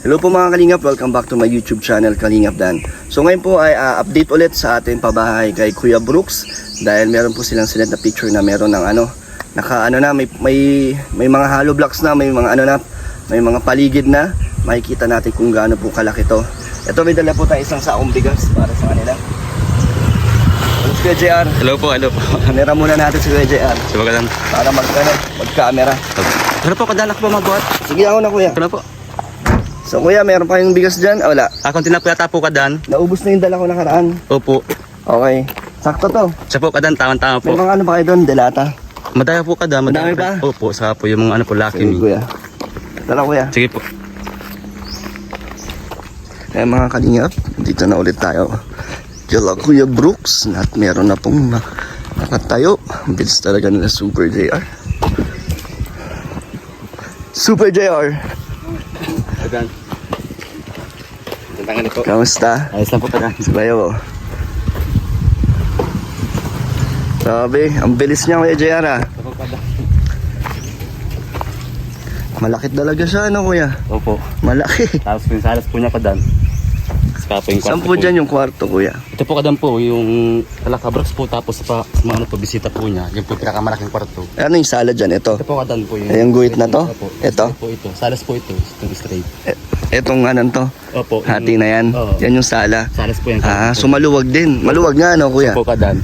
Hello po mga Kalingap, welcome back to my YouTube channel Kalingap Dan. So ngayon po ay update ulit sa ating pabahay kay Kuya Brooks. Dahil meron po silang sinet na picture na meron ng may mga hollow blocks na, may mga paligid na. Makikita natin kung gaano po kalaki to. Ito, may dala po tayo isang saong bigas para sa kanila. Kuya JR. Hello po. Kamera muna natin si Kuya JR. Siya para mag-camera. Ano po, kadalak po magbuhat? Sige, ako na Kuya. Ano po? So Kuya, meron pa yung bigas dyan? Wala. Konti na po yata po kadan. Naubos na yung dala ko nakaraan. Opo. Okay. Sakto to. Siya po kadan, tama-tama po. May mga ano pa kayo doon? Delata? Madaya po kadan. Madami pa? Opo, saka po yung mga ano po, laki Sige me. Kuya. Dala Kuya. Sige po. Eh mga Kalingap, dito na ulit tayo. Kila Kuya Brooks. At meron na pong nakatayo. Ang bilis talaga nila Super JR. Super JR. Kadan. Tangan po. Kamusta? Ayos lang po kadan. Sabayo. Sabi, ang bilis niya Kuya JR ah. Opo kadan. Malaki talaga siya ano Kuya? Opo. Malaki. Tapos po yung salas po niya kadan. Saka po yung Saan kwarto po dyan yung kwarto Kuya? Ito po kadan po, yung Alacabrox po, tapos pa mga ano po, bisita po niya. Yung po yung pinakamalaking kwarto. Ano yung sala dyan? Ito? Ito po kadan po yung... Yung guhit na to? Opo. Ito? Po ito. Salas po ito. Itong straight. Etong anong to? Opo. Hati na yan? Oo. Yan yung sala? Salas po yung So maluwag din. Maluwag nga ano Kuya? po kadan.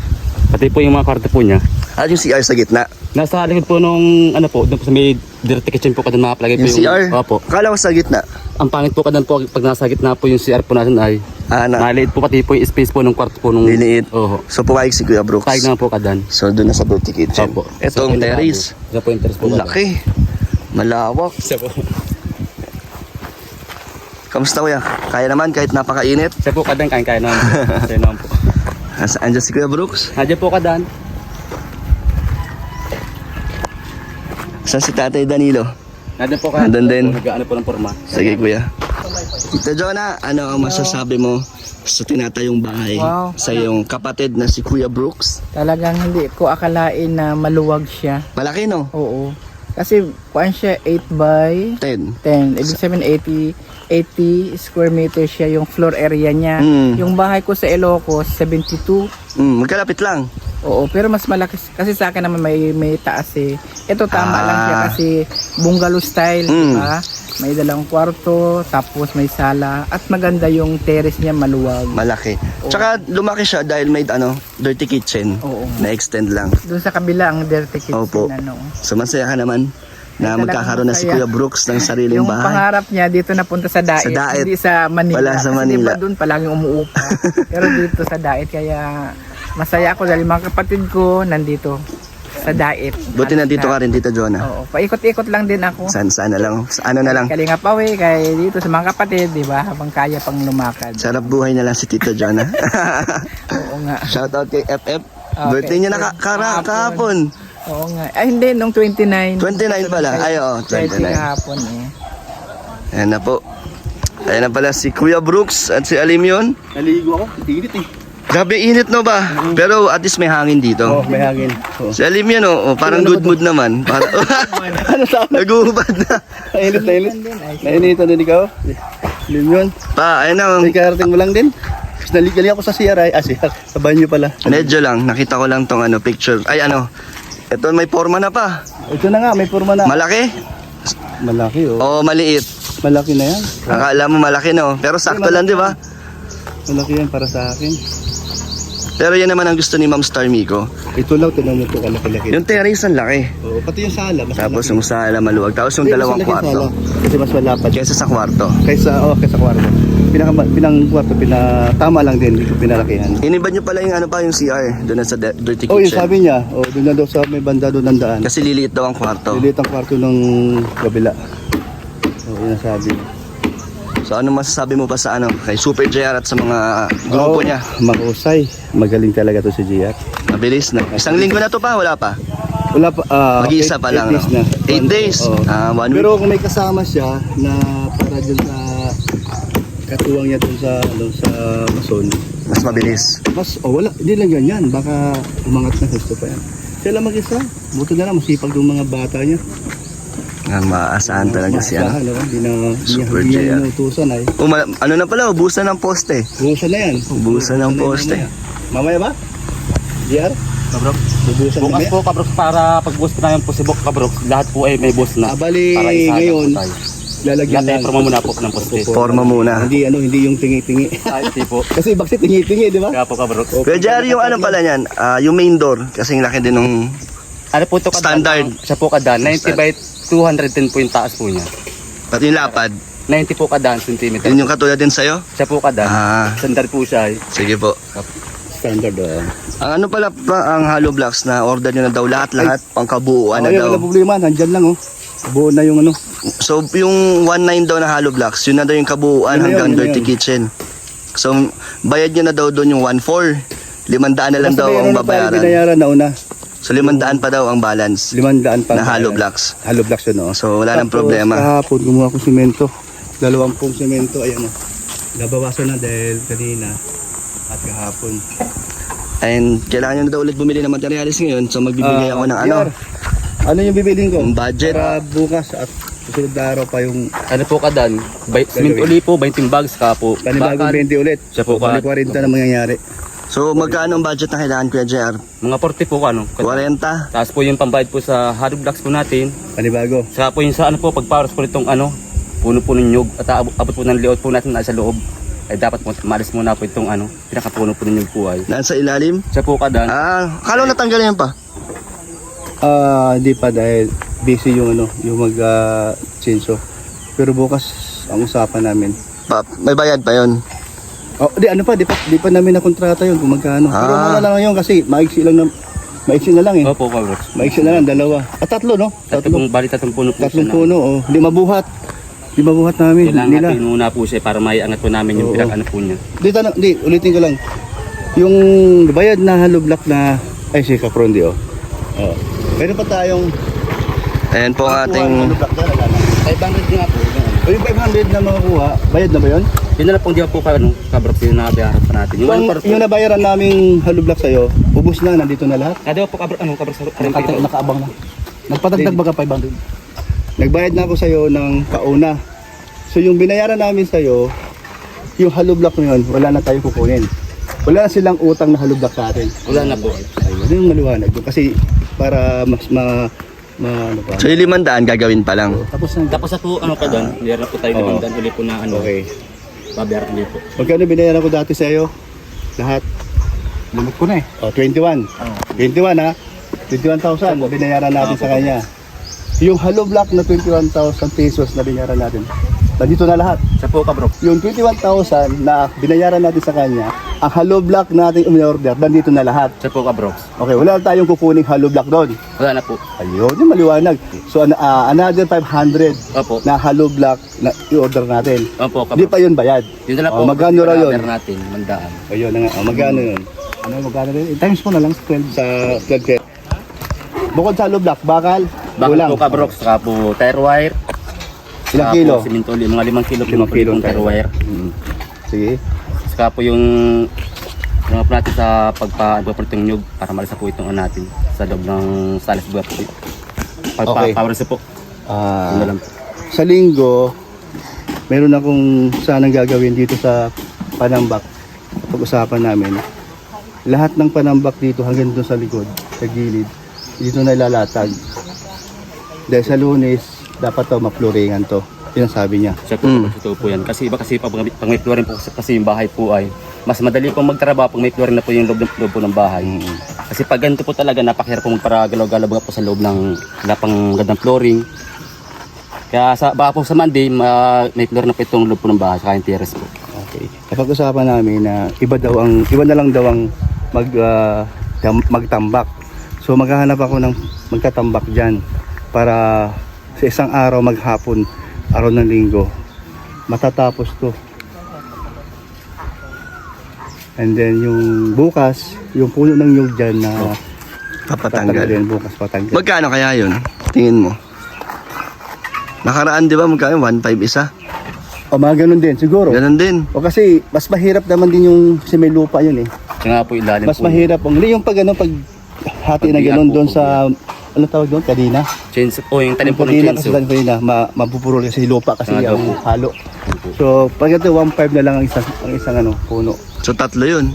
Pati po yung mga kwarto po niya. At yung CR sa gitna? Nasa likod po nung ano po, doon po sa may dirty kitchen po kadan makapalagay po Yung CR? Opo. Akala ko sa gitna. Ang pangit po kadan po pag nasa gitna po yung CR po natin ay maliit po pati po yung space po ng kwarto po nung Liliit. Oo. So pumayag si Kuya Brooks. Pahig naman po kadan. So doon na sa dirty kitchen. Opo. Etong terrace. Ito po yung terrace po. Ang laki. Malawak. Siya po. Kamusta Kuya? Kaya naman kahit napakainit? Siya po kadan, kaya naman po. Siya naman po. Saan dyan si Kuya Brooks? Nandiyan po kadan. Saan si Tatay Danilo? Nandiyan po kadan. Nandun din. Nag-ano po ng forma. Sige Kuya. Tita Jonah, ano ang masasabi mo sa tinatayong bahay sa iyong kapatid na si Kuya Brooks? Talagang hindi ko akalain na maluwag siya. Malaki no? Oo. Kasi kuan siya 8 by 10. 10. Ibig sabihin 80 square meters siya yung floor area niya. Yung bahay ko sa Ilocos 72. Magkalapit lang. Oo, pero mas malaki kasi sa akin naman may taas eh. Ito tama lang siya kasi bungalow style, di ba? May dalang kwarto, tapos may sala at maganda yung terrace niya, maluwag. Malaki. Tsaka lumaki siya dahil may dirty kitchen. Oo. Na-extend lang. Doon sa kabila ang dirty kitchen. Opo. So masaya ka naman na Ay, magkakaroon na si masaya. Kuya Brooks ng sariling Yung bahay. pangarap niya dito napunta sa Daet, Sa Daet. hindi sa Manila. Wala sa Manila. Kasi diba doon palaging umuupa. Pero dito sa Daet, kaya masaya ako dahil mga kapatid ko nandito sa Daet. Buti nandito ka rin, Tita Jonah. Oo, paikot-ikot lang din ako. Saan na lang. Ano na lang. Kalinga Pawi, kay dito sa mga kapatid, di ba? Habang kaya pang lumakad. Sarap buhay na lang si Tita Jonah. Oo nga. Shoutout kay FF. Okay. Birthday niya na kahapon. Oo nga. Ay hindi, nung 29. 29 pala. Ay, oo, 29. Kahapon eh. Ayan na po. Ayan na pala si Kuya Brooks at si Alimyon. Naligo ako, tinit eh. Grabe init no ba? Pero at least may hangin dito. may hangin. Si Alimyon parang good mood naman. Ano sa Naguhubad na. Nainit. Nainitan din ikaw? Limyon. Pa, ayun na. Karating mo lang din. Naligali ako sa CRI. Sa banyo pala. Medyo lang. Nakita ko lang tong picture. Ay ito may forma na pa. Ito na nga, may forma na. Malaki? Malaki O maliit? Malaki na yan. Akala mo malaki no? Pero sakto lang di ba? Malaki yan para sa akin. Pero yan naman ang gusto ni Ma'am Star Miko. Ito lang, tinan mo ito kalaki-laki. Yung terrace ang laki. Oo, pati yung sala. Mas Tapos yung sala maluwag. Tapos yung dalawang kwarto. Kasi mas malapad. Kesa sa kwarto. Kaysa kwarto. Pinang kwarto, tama lang din. Hindi ko pinalakihan. Iniba nyo pala yung yung CR. Doon na sa dirty Oh, yung kitchen. sabi niya. Oh, doon na daw sa may banda doon ng daan. Kasi liliit daw ang kwarto. Lilit ang kwarto ng kabila. Oh, yun ang sabi. So ano masasabi mo pa sa kay Super JR at sa mga grupo niya? Mahusay. Magaling talaga to si Gia. Mabilis na. Isang linggo na to pa, wala pa? Wala pa. Mag-iisa pa lang. 8 days na. 8 days? Oo. 1 week. Pero kung may kasama siya na para dun sa katuwang niya dun sa mason, Mas mabilis. wala, hindi lang ganyan. Baka umangat na gusto pa yan. Siya lang mag-isa. Buto na lang, masipag yung mga bata niya. Maasahan talaga si ano. Maasahan, no? Hindi na Super hindi JR. na utusan ay. Ano na pala, ubusan ng poste. Buhusan na yan. Ubusan ng poste. Mamaya ba? JR? Kabrok. Bubusan Bukas mamaya? po kabrok para pag-boost namin po si Bok kabrok. Lahat po ay may boost na. Bali Para isahan ngayon, po tayo. lalagyan Lahat ay lang. promo muna po ng poste. Forma muna. Hindi yung tingi-tingi. Ay, hindi po. Kasi bakit tingi-tingi, di ba? Kaya po kabrok. Kuya JR, yung ano pala niyan, yung main door, kasing laki din nung Ano po ito kadan? Standard. Siya po kadan. 90 by 210 po yung taas po niya. pati yung lapad. 90 po kadan centimeter. Yun yung katulad din sa'yo? Siya po kadan. Ah, Standard po siya. sige po. Standard. Ang ano pala pa, ang hollow blocks na order nyo na daw lahat-lahat, pangkabuuan na Ayun, daw. wala problema. Nandyan lang, oh. Buo na yung ano. So, yung 1.9 daw na hollow blocks, yun na daw yung kabuuan Yun na hanggang yun, yun na dirty yun. kitchen. So, bayad nyo na daw doon yung 1.4. 500 na lang daw ang babayaran. Binayaran na una. So, 500 pa daw ang balance 500 pa. na hollow blocks. Hollow blocks yun, oh. So, wala nang Tapos, problema. kahapon, gumawa ko simento. 20 simento, ayan, oh. Nabawasan na dahil kanina at kahapon. And kailangan nyo na daw ulit bumili ng materialis ngayon. So, magbibigay ako ng ano, JR, ano yung bibilin ko? yung budget. Para bukas at susunod na araw pa yung Ano po kadan? Cement uli po, 20 bags ka po. panibagong Bakal. 20 ulit. Siya po Bali ka. 40 na mangyayari. So, magkano ang budget na kailangan, Kuya JR? Mga 40 po ano. 40? Tapos po yung pambayad po sa hollow blocks po natin. Panibago. Saka po yung sa ano po, pagparos po nitong ano, puno po ng nyug at abot po ng liot po natin na sa loob. Ay dapat po maalis muna po itong ano, pinakapuno po ng nyug po ay. Nasa ilalim? Siya po kadan. Kala natanggalin yan pa. Hindi pa dahil busy yung ano, yung chinso. Pero bukas ang usapan namin. May bayad pa yon. Oh, di pa namin na kontrata yun kung magkano. Pero muna lang yun kasi maiksi na lang eh. Opo, kabrok. Maiksi na lang, dalawa. At tatlo, no? Tatlong bali tatlong puno po Tatlong siya. puno, oh. Di mabuhat namin. Kailangan Nila. natin muna po siya para maiangat po namin yung Oo. pinag-ano po niya. Di, ulitin ko lang. Yung bayad na hollow block na, ay si Capron, oh. Oh. Meron pa tayong Ayan po ang ating... hollow block na, wala na. 500 nga po. O yung 500 na makakuha, bayad na ba yun? Yun na lang pong di po ka, ano, kabrok, yung nakabayaran pa natin. Yung Yung, 1 yung nabayaran naming hollow block sa'yo, ubus na, nandito na lahat. Kada po kabrok, ano, kabrok sa Nakaabang na. Nagpatagdag baga 500. Nagbayad na ako sa'yo ng pauna. So yung binayaran namin sa'yo, yung hollow block na yun, wala na tayo kukunin. Wala na silang utang na hollow block sa atin. Wala na po. Ayun, yun yung maliwanag. Kasi para mas ano pa. So, yung 500 gagawin pa lang. Tapos na. Tapos na po, ano ka doon, meron po tayo Oo. nabandan ulit po na ano, Okay. babayaran ulit po. Magkano binayaran ko dati sa'yo? Lahat? Lumot ko na eh. Oh, 21. 21 ha? 21,000 binayaran natin sa kanya. Yung hollow block na 21,000 pesos na binayaran natin, nandito na lahat. Siya po kabrok. Yung 21,000 na binayaran natin sa kanya, ang hollow block natin umorder, nandito na lahat. Siya po kabrok. Okay, wala na tayong kukuning hollow block doon. Wala na po. Ayun, yung maliwanag. So, another 500 Opo. na hollow block na i-order natin. Opo, Hindi kabrok. pa yun bayad. Yun na lang Oh, po. magkano raw yun? Babayaran natin, mandaan. Ayun na nga. Magkano yun? Ano, magkano rin? Times mo na lang sa 12. Sa 12. Bukod sa hollow block, bakal, Bakit kulang. po kabrok, saka po tire wire. Ilang saka kilo? Po, simento ulit, mga 5 kilo. 5 kilo po tire wire. Sige. Saka po yung po natin sa pagpa-pagpapalitong nyug para malasa po itong ano natin sa loob ng stainless buga po. Okay. Pagpa-power po. Yun na lang po. Sa linggo, meron akong sanang gagawin dito sa Panambak. Pag-usapan namin. Lahat ng Panambak dito hanggang doon sa likod, sa gilid, dito na ilalatag. Dahil sa Lunes, dapat to mapluringan to. Yun ang sabi niya. Siya po, ito po yan. Kasi iba kasi pag may flooring po kasi yung bahay po ay mas madali pong magtrabaho pag may flooring na po yung loob po ng bahay. Kasi pag ganito po talaga napakahirap po magparagalaw-galaw po sa loob ng lapang gandang flooring. Kaya baka po sa Monday may flooring na po itong loob po ng bahay saka yung terrace po. Okay. Napag-usapan namin na iba na lang daw ang magtambak. So maghahanap ako ng magtatambak diyan para sa isang araw maghapon, araw ng linggo, matatapos to. And then yung bukas, yung puno ng nyug dyan na Papatanggal. tatanggalin bukas patanggal. Magkano kaya yun? Tingin mo? Nakaraan di ba magkano? 1.5 isa? O mga ganun din siguro. Ganun din. O kasi mas mahirap naman din yung kasi may lupa yun eh. Kaya nga po ilalim Mas po. mahirap. Hindi yung pag hati na Pagbiyak ganun po, doon sa ano tawag doon? Kadina. Chainsaw po, yung talim po ng Pag kasi chainsaw. kanina, mapupurol kasi lupa kasi Ah, ang halo. So, pag ito 1.5 na lang ang isang ano, puno. So tatlo yun.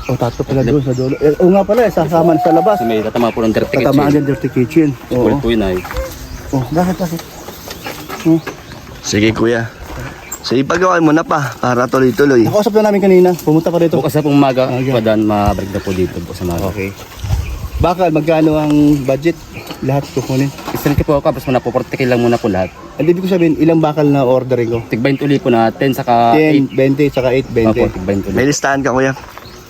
O tatlo pala doon sa dulo. O nga pala, sasama sa labas. Kasi may tatama po ng dirty Tatamaan kitchen. din dirty kitchen. Spoil Oo. po yun ay. Oh, bakit? Sige kuya. So ipagawa mo na pa para tuloy-tuloy. Nakausap na namin kanina. Pumunta pa dito. Bukas na pong umaga, Okay. padan, mabalik na po dito po sa mga. Okay. Bakal, magkano ang budget? Lahat kukunin. Isang po ako, tapos muna po, 40k lang muna po lahat. Ang ibig ko sabihin, ilang bakal na ordering ko? Tigbayin ulit po na 10 saka 10, 20, saka 8, 8. Opo, 20. tigbayin ulit. May listahan ka kuya.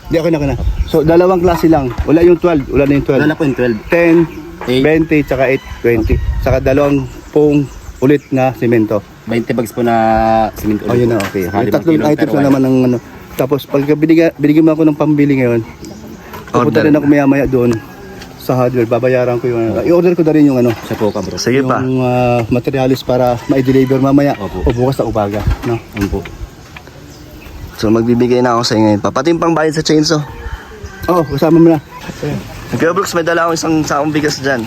Hindi, okay na. So, dalawang klase lang. Wala yung 12, wala na yung 12. Wala na po yung 12. 10, 8. 20, saka 8, 20. Saka dalawang pong ulit na simento. 20 bags po na cement Oh, ulit. yun na, po. okay. Saka Yung 5 tatlong kilo items per na wire. naman ng ano. Tapos, pag binigyan mo ako ng pambili ngayon, pupunta Order. rin ako maya-maya doon sa hardware. Babayaran ko yung ano. I-order ko na rin yung ano. Siya po ka bro. Sige pa. Yung materialis para ma-deliver mamaya Opo. o bukas na umaga. No? Ano po. So magbibigay na ako sa inyo ngayon pa. Pati yung pangbayad sa chainsaw. Oo, kasama mo na. Kuya Brooks, may dala akong isang sakong bigas dyan.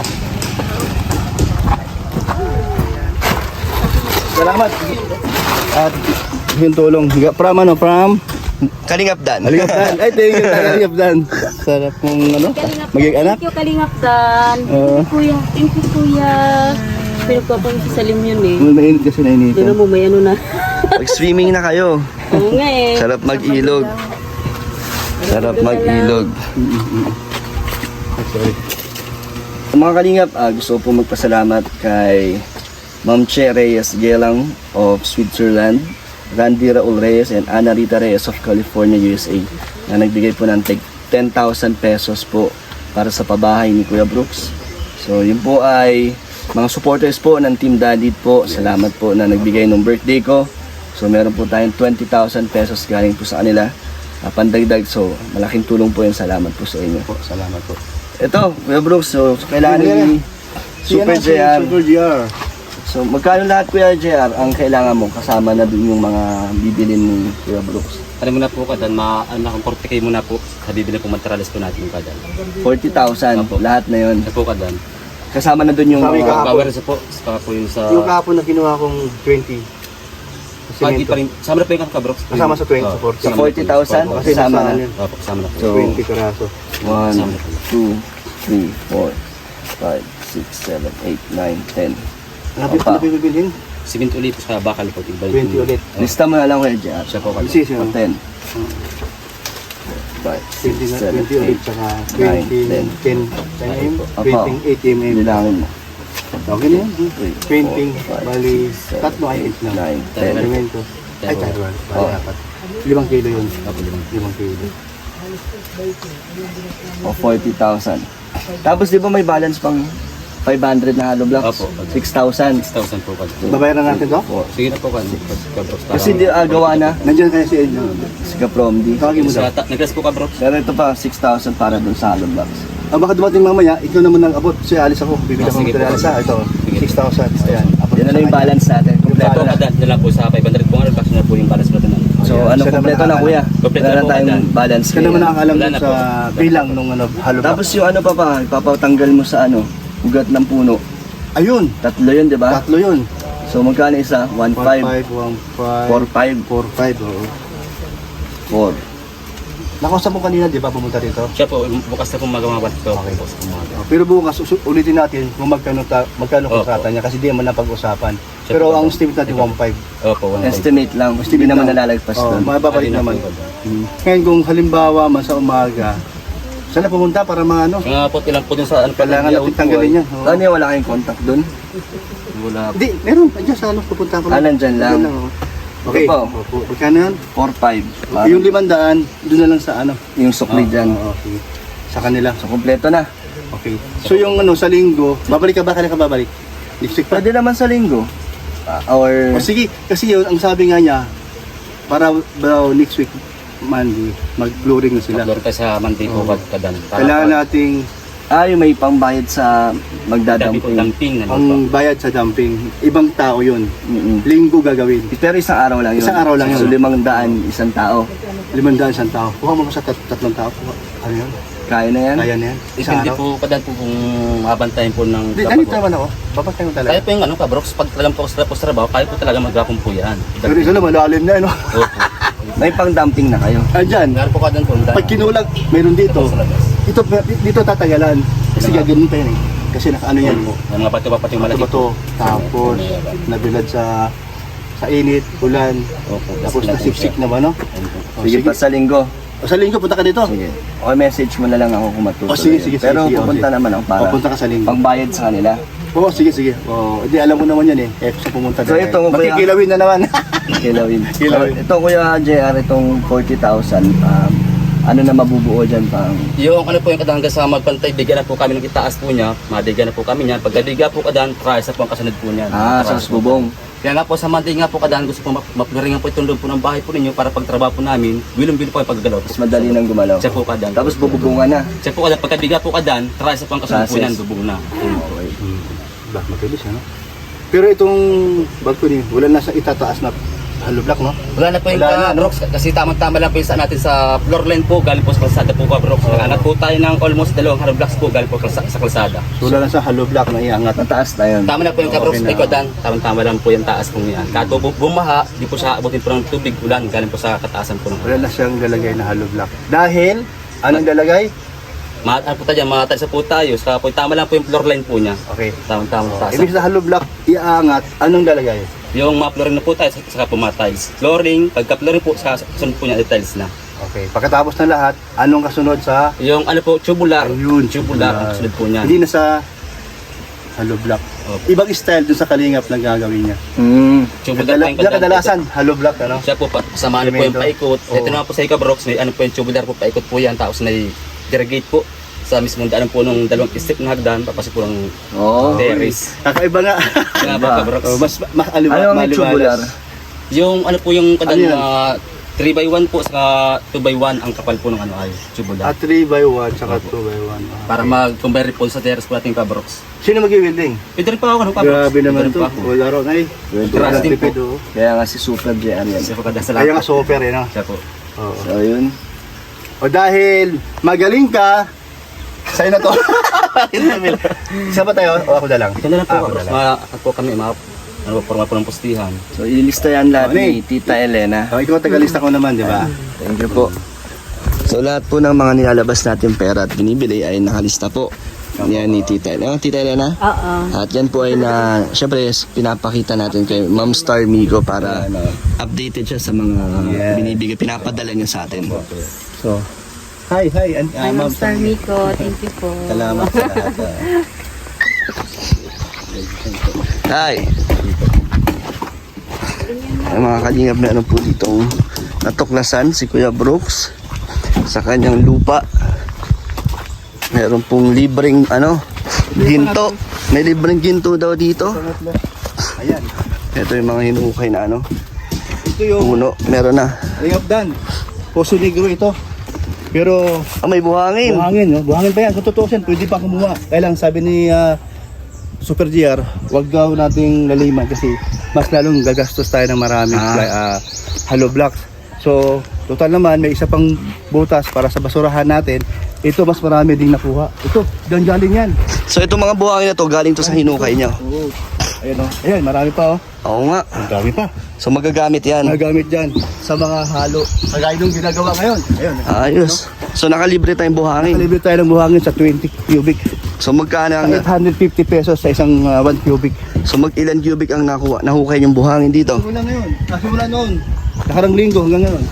Salamat. At yung tulong. From Kalingap Dan. Kalingapdan. Ay, thank you, Kalingapdan. Sarap mong ano, maging anak. Thank you, Kalingapdan. Oo. Thank you, kuya. Pinagpapansin sa salim yun eh. Mainit kasi nainit. Doon mo, may ano na. Mag-swimming na kayo. Oo nga eh. Sarap mag-ilog. Sarap mag-ilog. Sorry. Sa mga kalingap, gusto ko po magpasalamat kay Ma'am Che Reyes Gelang of Switzerland, Randy Raul Reyes and Ana Rita Reyes of California, USA na nagbigay po ng 10,000 pesos po para sa pabahay ni Kuya Brooks. So yun po ay mga supporters po ng Team Daddy po. Salamat po na nagbigay ng birthday ko. So meron po tayong 20,000 pesos galing po sa kanila. Pandagdag, so malaking tulong po yun. Salamat po sa inyo. Salamat po. Ito, Kuya Brooks, so kailangan ni Super JR. Super JR. So magkano lahat Kuya JR ang kailangan mo kasama na dun yung mga bibilin ni Kuya Brooks? Ano muna po kadan, ang 40k muna po sa bibili po materials po natin yung kadan. 40,000 Opo. lahat na yun. Ano po kadan? Kasama na dun yung Sabi ka, Power sa po, saka po yung sa... Yung kahapon na kinuha kong 20. Pagi pa rin, sama na po yung kabrox. Kasama sa 20, Oo, sa 40,000 Kasi kasama nasa na. ano yun, Opo, kasama na po. So 20 karaso. 1, 2, 3, 4, 5, 6, 7, 8, 9, 10. Hanapin ko Opa. na bibilhin. Cement ulit po sa bakal po. 20 ulit. Lista mo na lang Kuya JR. Siya po kadan. This is O, 10. 5, 20 6, 7, 20 ulit, 8. saka 9, 20, 10 mm, Opo. 20, 8 mm. Bilangin mo. Okay na yan. 20, 4, 5, bali, 6, 7, tatlo ay 8 lang. 9, 10. Elemento. Ay, taruan. Oh. Bali, apat. 5 kilo yun. Opo, limang. 5 kilo. O 40,000. Tapos di ba may balance pang 500 na hollow blocks? Opo. 6,000. 6,000 po kadan. Babayaran natin to? Sige na po kadan. Kabrox. Kasi di gawa na Nandiyan kaya si Edna. si Kaprom di. Tawagin mo daw. Naglas po kabrox. Pero ito pa 6,000 para dun sa hollow blocks. Baka dumating mamaya, ikaw naman ang abot. Kasi alis ako. Bibili ako Sige ng material po. sa ito. Sige. 6,000. Ayan. Abot Yan na lang yung sa kanya. balance natin. Kompleto Ito na. kadan, dala po sa 500 po. Ano na po yung balance natin. So Ayan. ano Siya naman kompleto na nakakaalam. kuya? Kompleto Wala na na po, tayong Kadan. balance Siya naman ngayon. nakakalam Wala dun na sa po. bilang nung ano, halo block. Tapos yung ano pa pa, ipapatanggal mo sa ano, ugat ng puno. Ayun. Tatlo yun, di ba? Tatlo yun. So magkano isa? 1,500, 1,500, 4,500, 4,500, oo. 4. Nakausap mo kanina, di ba, pumunta dito? Siya po, bukas na po magawa ko. Okay po sa umaga. Pero bukas, ulitin natin kung magkano Opo. kontrata niya kasi di naman napag-usapan. Siya Pero po. ang estimate natin 1,500. Opo, 1,500. Estimate lang. Hindi naman nalalagpas Oh, doon. mababalik Ayun na naman. po, Kadan. Ngayon kung halimbawa man sa umaga, saan na pumunta para maano? Mga po, ilang po dun sa ano, Kailangan natin tanggalin yan. Oo. Ano yan, wala kayong contact doon? Wala. Hindi, meron. Andiyan sa ano, pupunta ko Nandyan lang. oo. Okay. Ito po. Opo. Magkano yan? 4,500. Yung 500, doon na lang sa ano. Yung sukli dyan. Oo, okay. Sa kanila. So, kompleto na. Okay. So yung ano, sa linggo, babalik ka ba? Kailan ka babalik? Next week pa? Pwede naman sa linggo. Or, O sige, kasi yun, ang sabi nga niya, para daw next week, Monday, mag-blurring na sila. Upload tayo sa Monday po, Kadan. Kailangan nating yung may pangbayad sa Dami po, magdadamping. damping. Ano ang po. bayad sa dumping. Ibang tao yun. Mm-mm. Linggo gagawin. Pero isang araw lang yun. Isang araw lang yun. So, 500 isang tao. 500 isang tao. Kuha mo sa tatlong tao. Ano yun? Kaya na yan? Kaya na yan. Isang Hindi araw. po kadan po kung mabantayan po ng Hindi, ganito naman ako. Papatayin mo talaga. Kaya po yung ano, kabrox, pag talagang po sa trabaho, kaya po talaga maghapon po yan. Pero isa naman, lalim na, no? Opo. May pang-dumping na kayo. Andyan, Meron po kadan po. pag kinulag, meron dito. Sa labas. Dito tatagalan. Kasi gaganin pa yan eh. Kasi naka ano yan po. Yung mga bato-bato yung malaki Bato-bato. Tapos, nabilad sa init, ulan. Opo. Tapos nasiksik naman, no? O, Sige, pa sa linggo. O, sa linggo, punta ka dito. Sige. Okay, message mo na lang ako kung matutuloy. O, sige. Pero sige, pupunta sige. naman ako para Pupunta ka sa linggo. pangbayad sa kanila. Oo, sige. O, hindi, alam mo naman yan eh. Kaya sa pumunta So, ito, kuya. makikilawin na naman. Kilawin. Kilawin. Ito kuya JR, itong 40,000, ano na mabubuo dyan pang... Yung ano po yung kadang sa magpantay, bigyan na po kami ng itaas po niya, madiga na po kami niyan. Pagkadiga po kadang, price po ang kasunod po niyan. sa bubong. Kaya nga po sa Monday nga po kadang gusto po maplaringan po itong loob po ng bahay po ninyo para pagtrabaho po namin, wilong-wilo po yung paggalaw. Mas madali nang gumalaw. Siya po kadang. Tapos bububungan na. Siya po kadang, pagkadiga po kadang, price po ang kasunod po Process. niyan, bubong na. Okay. Black mabilis, ano? Pero itong bag ko ni, wala na sa itataas na hollow block, no? Wala na po yung Wala na, no? Brox, kasi tamang-tama lang po yung sa natin sa floor line po, galing po sa kalsada po ka Brox. Nakaangat po tayo ng almost 2 hollow blocks po galing po sa kalsada. So wala na sa hollow block na iangat. Mataas na yun. Tama na po yung kabrox Okay na. ikodan, tamang-tama lang po yung taas po niyan. Kato bumaha, di po siya abutin po ng tubig ulan, galing po sa kataasan po ng Wala na siyang lalagay na hollow block. Dahil, anong lalagay? Ano po tayo, matatag sa po tayo. Sa po, tama lang po yung floor line po niya. Okay. Tamang-tama sa taas. Ibig sa hollow block, iaangat, anong lalagay? Yung mga flooring na po tayo, saka po mga tiles. Flooring, pagka flooring po, saka sunod po niya, tiles na. Okay. Pagkatapos ng lahat, anong kasunod sa Yung ano po, tubular. Ayun, Tubular, ang sunod po niyan. Hindi na sa hollow block. Opo. Ibang style dun sa kalingap na gagawin niya. Tubular po yung Kadalasan, hollow block, ano? Siya po, samaan po yung Semento. paikot. Oo. Ito naman po sa Ika-Brox, may ano po yung tubular po, paikot po yan. Tapos may irrigate po sa mismong daan po ng dalawang step na hagdan, papasok po ng Oo. terrace. Kakaiba nga. Kaya po, Ika-Brox. mas aliwa, Ano ang tubular? Yung ano po yung kadang Ano yan? 3x1 po saka 2x1 ang kapal po ng ano ay tubular. 3x1, saka 2x1. Para mag-combine po sa terrace po natin Ika-Brox. Sino mag-welding? Pwede rin pa ako, ano Ika-Brox? Grabe naman Pwede rin to. pa ako. Wala rin ay. Trust din po. Tipid, oh. Kaya nga si Super JR yan. Siya po kada sa Kaya nga lahat. super eh, no? Siya po. Oo. So yun. O dahil magaling ka, sa'yo na to. Isa ba tayo? O ako na lang? Ito na lang po, Ako Ika-Brox. na lang. Ano po kami, ano po, forma po ng postihan. So ililista yan lahat Ano ni Tita Elena. O, ikaw tagalista ko naman, di ba? Thank you po. So lahat po ng mga nilalabas natin pera at binibili ay nakalista po. Yan ni Tita Elena. Tita Elena? Oo. At yan po ay na, syempre pinapakita natin kay Ma'am Star Migo para updated siya sa mga Yeah. binibigay, pinapadala niya sa atin. So, hi. Hi, Ma'am Star Miko. Thank you po. Salamat sa lahat. Hi! Ay, mga kalingap, meron po ditong natuklasan si Kuya Brooks sa kanyang lupa. Meron pong libreng ginto. May libreng ginto daw dito. Ayan. Ito yung mga hinukay na Ito yung puno. Meron na. Ring of Dan. Poso Negro ito. Pero, May buhangin. buhangin, no? Buhangin pa yan. Kung tutusin, pwede pa kumuha. Kaya lang, sabi ni Super GR, wag daw nating laliman kasi mas lalong gagastos tayo ng maraming hollow blocks. So, total naman, may isa pang butas para sa basurahan natin. Ito, mas marami ding nakuha. Ito, diyan galing yan. So itong mga buhangin na to galing to sa hinukay niyo. Oo. Ayan, oh. Ayan, marami pa, oh. Oo nga. Ang dami pa. So magagamit yan. Nagamit dyan sa mga halo. Kagaya nung ginagawa ngayon. Ayun. Ayos. So nakalibre tayong buhangin. Nakalibre tayo ng buhangin sa 20 cubic. So magkano ang 850 pesos sa isang 1 cubic. so ilan cubic ang nahukay yung buhangin dito? Wala ngayon. Kasi wala noon. Nakarang linggo hanggang ngayon.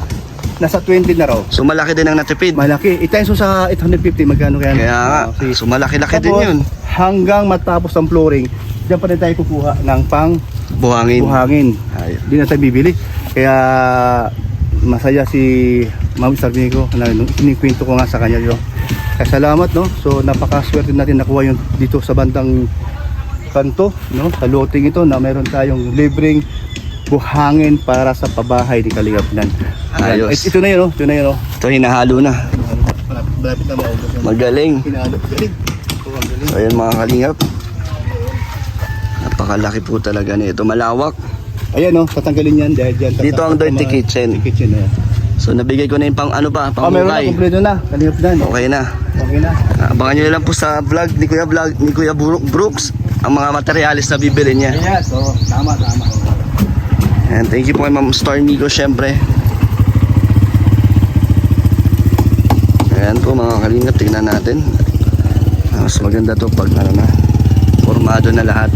Nasa 20 na raw. So malaki din ang natipid. Malaki. I-times mo sa 850, magkano kaya? Kaya nga. Okay. So malaki-laki din Tapos, yun. hanggang matapos ang flooring, diyan pa rin tayo kukuha ng pang Buhangin. buhangin. Ayos. Hindi na tayo bibili. Kaya masaya si Ma'am Sarmigo na kinikwento ko nga sa kanya yun. Kaya salamat, no? So napakaswerte natin nakuha yung dito sa bandang kanto, no? Sa loting ito na meron tayong libreng buhangin para sa pabahay ni Kalingapnan. Ayos. Ito na yun, no? Ito na yun, no? Ito hinahalo na. Malapit na maubos yun. Magaling. Hinalo. Galing. Oo, ang galing. So ayun mga kalingap. Napakalaki po talaga nito. Malawak. Ayan, no? Tatanggalin yan dahil dyan. Dito ang dirty kitchen. Dirty kitchen, ayan. So nabigay ko na yung pang ano pa, pang Meron na, hukay. kompleto na. Kalingap Dan. Okay na. Okay na. Abangan nyo na lang po sa vlog ni Kuya Brooks ang mga materialis na bibili niya. Yes, so tama. And thank you po kay Ma'am Star Migo syempre. Ayan po mga kalingap, tingnan natin. Mas maganda to pag ano na, formado na lahat.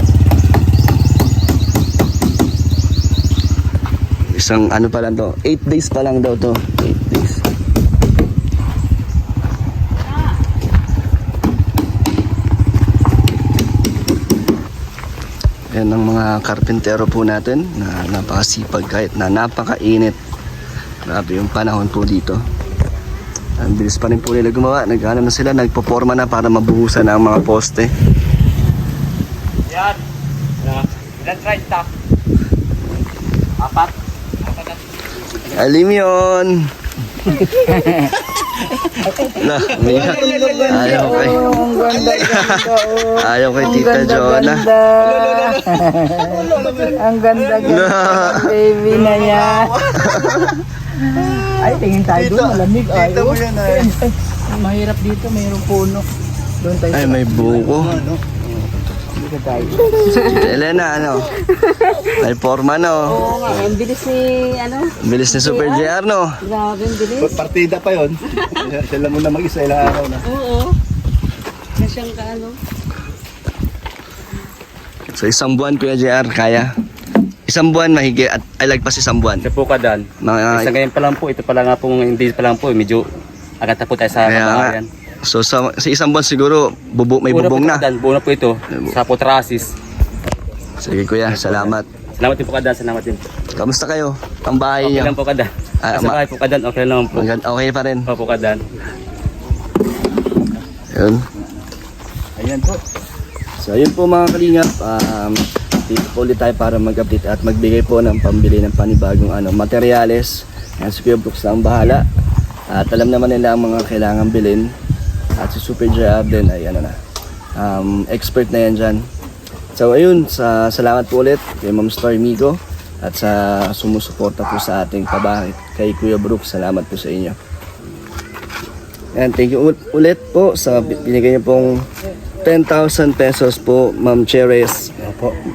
Isang ano pa lang to, 8 days pa lang daw to. 8 days. Yan ang mga karpintero po natin na napakasipag kahit na napakainit. Grabe yung panahon po dito. Ang bilis pa rin po nila gumawa. Nag-ano na sila, nagpo-forma na para mabuhusan ang mga poste. Yan. Ilan try stock? 4. Alim yun! Na, umiyak. Ayaw kay. Ang ganda-ganda, oh. Ayaw kay Ang Tita Jonah. ganda-ganda. Ang ganda-ganda. Baby na yan. Ay, tingin tayo doon. Malamig. Ay, oh. Ay, mahirap dito. Mayroong puno. Doon tayo. Ay, may buko. Dito tayo. Elena, ano? May forma, no? Oo nga, ang bilis ni, Bilis ni Super JR, no? grabe ang bilis. Partida pa yon. Siya lang muna mag-isa ilang araw na. Oo. Na siyang So, isang buwan, Kuya JR, kaya? Isang buwan, mahigit at ay lagpas isang buwan. Sa po kadan. Sa Mga, ngayon pa lang po, ito pa lang nga pong hindi pa lang po, medyo agad na po tayo sa kaya nga. kabahayan. So, sa isang buwan siguro, may bubong na. Buo na po ito, sa potrasis. Sige, Kuya, salamat. Salamat din po kadan, salamat din. Kamusta kayo? Ang bahay Okay niyo? lang po kadan. Ah, Sa bahay po kadan, okay lang po. Okay pa rin. Opo kadan. Yun. Ayan po. So ayun po mga kalingap, dito po ulit tayo para mag-update at magbigay po ng pambili ng panibagong materyales. Yan si Kuya Brooks na ang bahala. At alam naman nila ang mga kailangan bilhin. At si Super JR din ay expert na yan dyan. So ayun, salamat po ulit kay Ma'am Star Migo at sa sumusuporta po sa ating pabahay kay Kuya Brooks. Salamat po sa inyo. And thank you ulit po sa binigay niyo pong 10,000 pesos po, Ma'am Cheres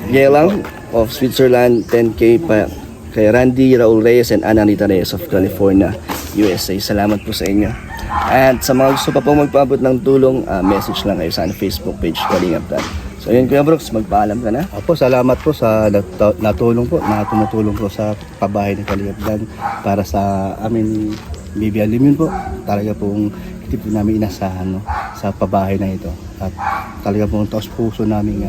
Gelang of Switzerland, 10K pa kay Randy Raul Reyes and Ana Rita Reyes of California, USA. Salamat po sa inyo. At sa mga gusto pa po magpaabot ng tulong, message lang kayo sa Facebook page Kalingap Dan. So yun Kuya Brooks, magpaalam ka na. Opo, salamat po sa natulong po, na tumutulong po sa pabahay ng Kalingap Dan para sa amin Baby Alim yun po. Talaga pong hindi po namin inasahan sa pabahay na ito. At talaga pong taos puso namin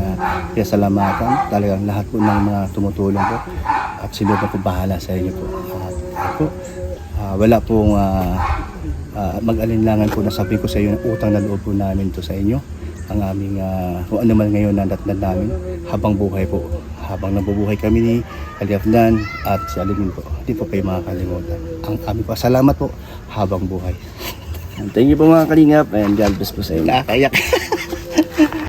salamatan. Talagang lahat po ng mga tumutulong po. At sila na po bahala sa inyo po. At po, wala pong mag-alinlangan po na sabi ko sa iyo na utang na loob po namin to sa inyo. Ang aming kung ano man ngayon na natnan namin habang buhay po. Habang nabubuhay kami ni Kalingap Dan at si Alimin po. Hindi po kayo makakalimutan. Ang aming pasalamat po habang buhay. And thank you po mga Kalingap and God bless po sa inyo. Kakayak.